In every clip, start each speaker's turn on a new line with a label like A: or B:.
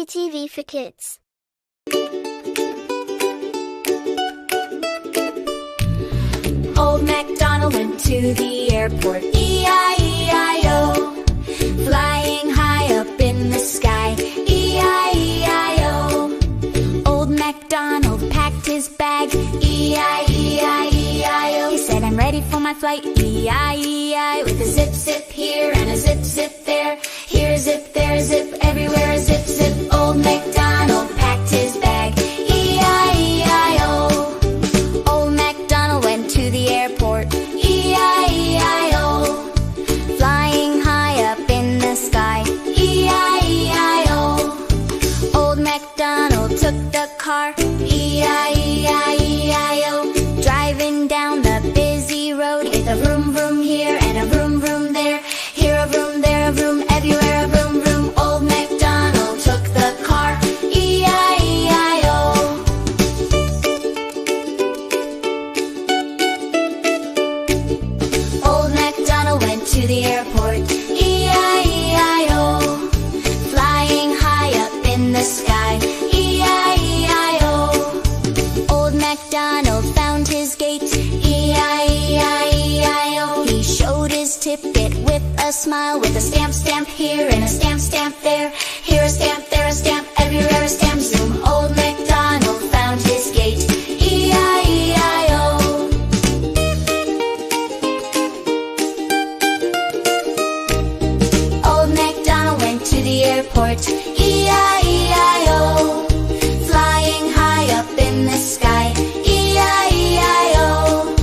A: TV for kids.
B: Old MacDonald went to the airport, E-I-E-I-O. Flying high up in the sky, E-I-E-I-O. Old MacDonald packed his bag, E-I-E-I-E-I-O. He said, I'm ready for my flight, E-I-E-I. With a zip zip here and a zip zip there. Here a zip, there a zip, everywhere a zip zip. Old MacDonald packed his bag, E-I-E-I-O. Old MacDonald went to the airport, E-I-E-I-O. Flying high up in the sky, E-I-E-I-O. Old MacDonald took the car, E-I-E-I-E-I-O. Driving down the busy road with a vroom vroom here and a vroom vroom there. Here a vroom, there a vroom, everywhere a vroom vroom. Old MacDonald took the car, E-I-E-I-O. Old MacDonald went to the airport, E-I-E-I-O. Flying high up in the sky, E-I-E-I-O. Old MacDonald found his gate, E-I-E-I-E-I-O. He showed his ticket with a smile, with a stamp, stamp here and a stamp, stamp there. Here a stamp, there a stamp, everywhere a stamp. Zoom, Old MacDonald found his gate, E-I-E-I-O. Old MacDonald went to the airport, E-I-E-I-O. Flying high up in the sky, E-I-E-I-O.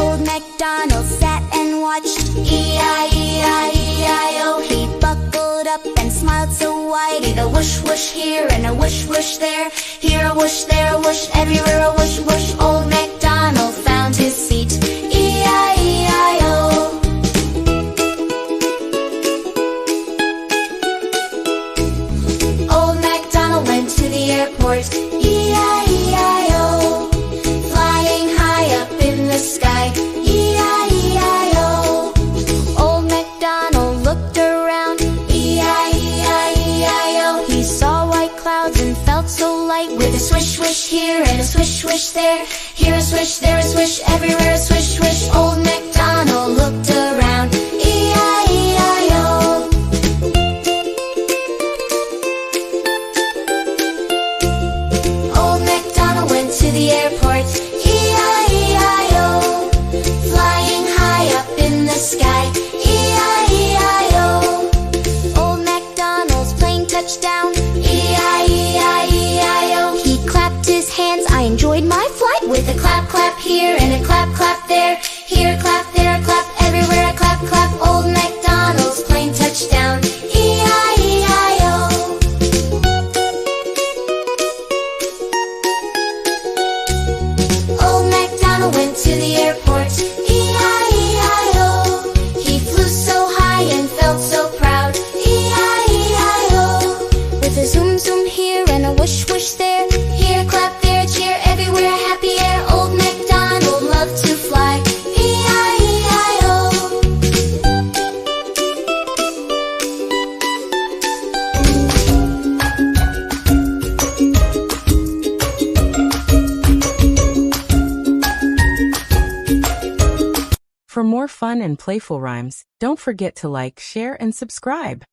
B: Old MacDonald sat and watched, E-I-E-I-E-I-O. He buckled up and smiled so wide. He a whoosh whoosh here and a whoosh whoosh there. Here a whoosh, there a whoosh, everywhere a whoosh whoosh. Old MacDonald found his seat, E-I-E-I-O. Old MacDonald went to the airport, E-I-E-I-O. Flying high up in the sky, E-I-E-I-O. Old MacDonald looked around, E-I-E-I-E-I-O. He saw white clouds and felt so light, with a swish swish here and a swish swish there. Here a swish, there a swish, everywhere a swish swish. Old MacDonald looked around, E-I-E-I-O. Old MacDonald went to the airport, E-I-E-I-O. Flying high up in the sky, E-I-E-I-O. Old MacDonald's plane touched down, E-I-E-I-E-I-O. He clapped his hands, I enjoyed my flight, with a clap clap here and a clap clap there. Here a clap, there a clap, everywhere a clap clap. Old MacDonald's plane touched down, E-I-E-I-O. Old MacDonald went to the airport, E-I-E-I-O. He flew so high and felt so proud, E-I-E-I-O. With a zoom zoom here and a whoosh whoosh there. Here a clap, there a cheer, everywhere a happy air. Old MacDonald loved to fly, E-I-E-I-O.
C: For more fun and playful rhymes, don't forget to like, share, and subscribe.